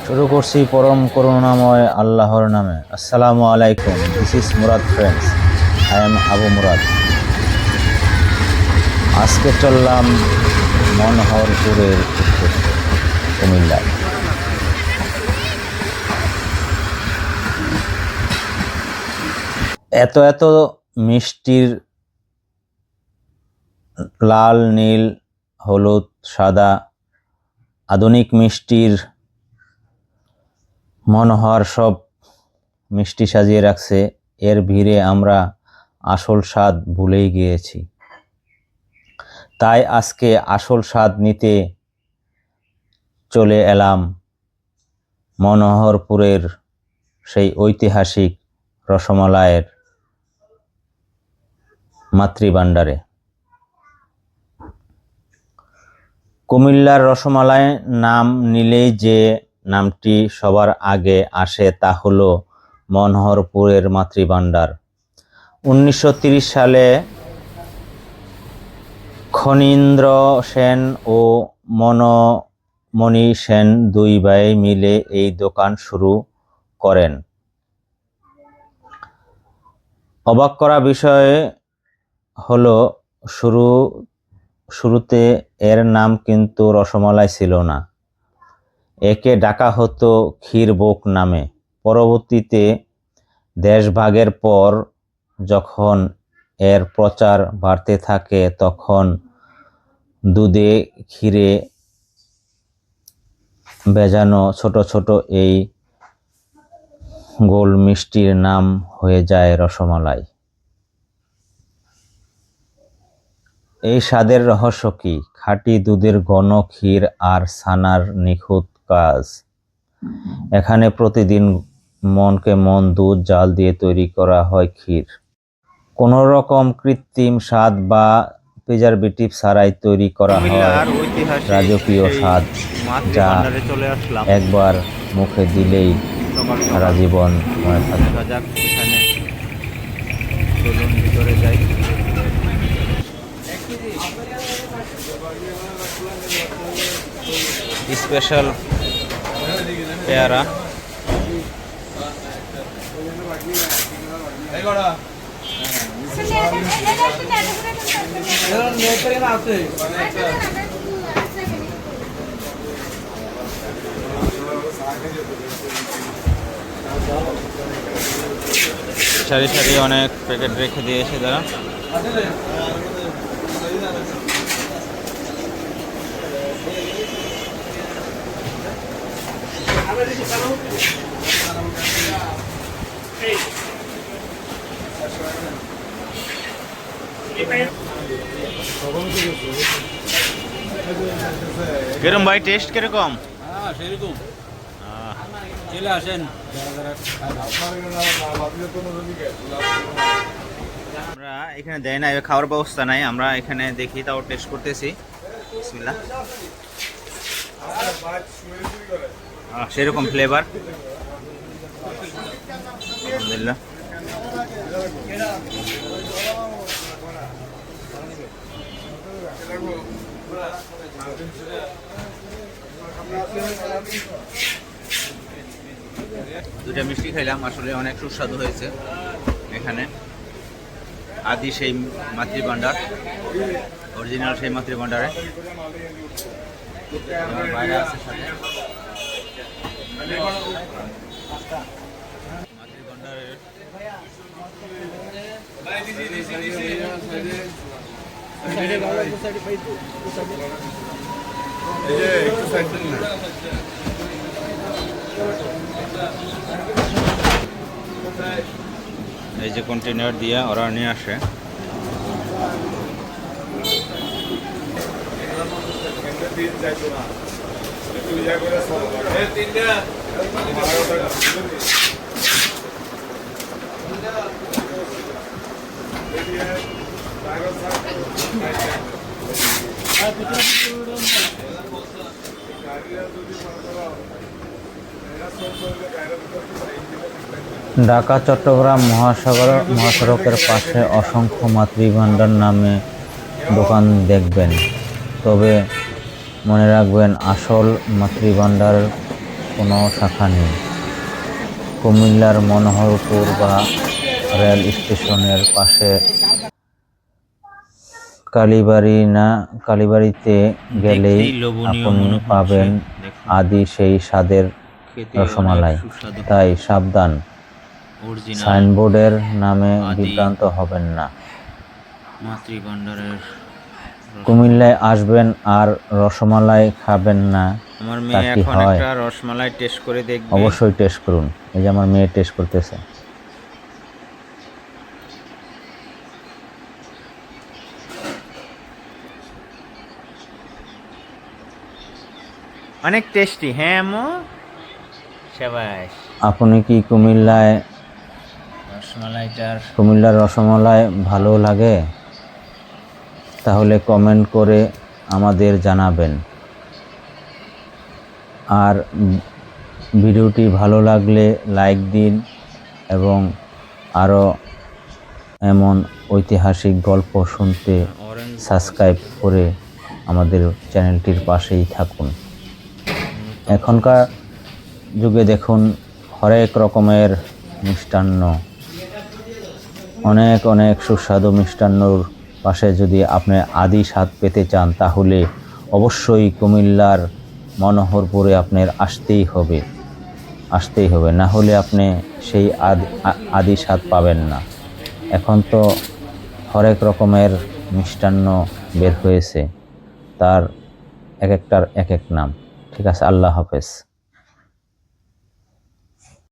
শুরু করছি পরম করুণাময় আল্লাহর নামে। আসসালামু আলাইকুম, this is Murad friends, I am Abu Murad. আজকে চললাম মনোহরপুরের উদ্দেশ্যে, কুমিল্লায়। এত এত মিষ্টির লাল, নীল, হলুদ, সাদা আধুনিক মিষ্টির মনোহর সব মিষ্টি সাজিয়ে রাখছে। এর ভিড়ে আমরা আসল স্বাদ ভুলেই গিয়েছি। তাই আজকে আসল স্বাদ নিতে চলে এলাম মনোহরপুরের সেই ঐতিহাসিক রসমালাইয়ের মাতৃভাণ্ডারে। কুমিল্লার রসমালাই নাম নিলেই যে নামটি সবার আগে আসে তা হলো মনোহরপুরের মাতৃভাণ্ডার। 1930 সালে খনীন্দ্র সেন ও মণি সেন দুই ভাই মিলে এই দোকান শুরু করেন। অবাক করা বিষয় হলো শুরুতে এর নাম কিন্তু রসমালাই ছিল না, একে ডাকা হতো ক্ষীরভোগ নামে। পরবর্তীতে দেশভাগের পর যখন এর প্রচার বাড়তে থাকে তখন দুধে ক্ষীরে ভেজানো ছোট ছোট এই গোল মিষ্টির নাম হয়ে যায় রসমালাই। এই স্বাদের রহস্য কি? খাঁটি দুধের ঘন ক্ষীর আর ছানার নিখুঁত কাজ। এখানে প্রতিদিন মনকে মন দুধ জাল দিয়ে তৈরি করা হয় ক্ষীর। কোনো রকম কৃত্রিম স্বাদ বা প্রিজারভেটিভ ছাড়াই তৈরি করা হয় রাজকীয় স্বাদ, যা একবার মুখে দিলেই সারা জীবন মনে থাকে। ভিতরে যাই। স্পেশাল পেয়ারা, সারি সারি অনেক প্যাকেট রেখে দিয়েছে তারা। কিরকম ভাই, টেস্ট কিরকম? সেরকম চলে আসেন। আমরা এখানে দেয় না, খাওয়ার ব্যবস্থা নাই, আমরা এখানে দেখি তাও টেস্ট করতেছি। বিসমিল্লাহ। সেরকম ফ্লেভার, আলহামদুলিল্লাহ। দুটা মিষ্টি খাইলাম, আসলে অনেক সুস্বাদু হয়েছে। এখানে আদি সেই মাতৃভাণ্ডার, অরিজিনাল সেই মাতৃভাণ্ডারে বাইরে আছে সাথে মাতৃভাণ্ডারের এই যে কন্টেনার দিয়ে ওরা নিয়ে আসে। ঢাকা চট্টগ্রাম মহাসড়কের পাশে অসংখ্য মাতৃভাণ্ডার নামে দোকান দেখবেন, তবে মনে রাখবেন আসল মাতৃভাণ্ডার কোনো শাখা নেই। কুমিল্লার মনোহরপুর বা রেল স্টেশনের পাশে কালীবাড়িতে গেলেই দেখতেই লোভনীয় আপনি মনে হচ্ছে। পাবেন দেখুন, আদি সেই স্বাদের খেতে রসমালাই। অনেক সুস্বাদু তাই সাবধান, অরিজিনাল সাইনবোর্ডের নামে আদি বিভ্রান্ত হবেন না। মাতৃভান্ডারের কুমিল্লায় আসবেন আর রসমালাই খাবেন না, আমার তা মেয়ে কি এখন হয়? একটা রসমালাই টেস্ট করে দেখবে। অবশ্যই টেস্ট করুন। এই যে আমার মেয়ে টেস্ট করতেছে। অনেক টেস্টি, হ্যাঁ আম্মু, শাবাশ। আপনি কি কুমিল্লার রসমালাই ভালো লাগে? তাহলে কমেন্ট করে আমাদের জানাবেন। আর ভিডিওটি ভালো লাগলে লাইক দিন এবং আরও এমন ঐতিহাসিক গল্প শুনতে সাবস্ক্রাইব করে আমাদের চ্যানেলটির পাশেই থাকুন। এখনকার যুগে দেখুন হরেক রকমের মিষ্টান্ন, অনেক অনেক সুস্বাদু মিষ্টান্নর পাশে যদি আপনি আদি স্বাদ পেতে চান তাহলে অবশ্যই কুমিল্লার মনোহরপুরে আপনার আসতেই হবে, না হলে আপনি সেই আদি স্বাদ পাবেন না। এখন তো হরেক রকমের মিষ্টান্ন বের হয়েছে, তার এক একটার এক এক নাম। ঠিক আছে, আল্লাহ হাফেজ।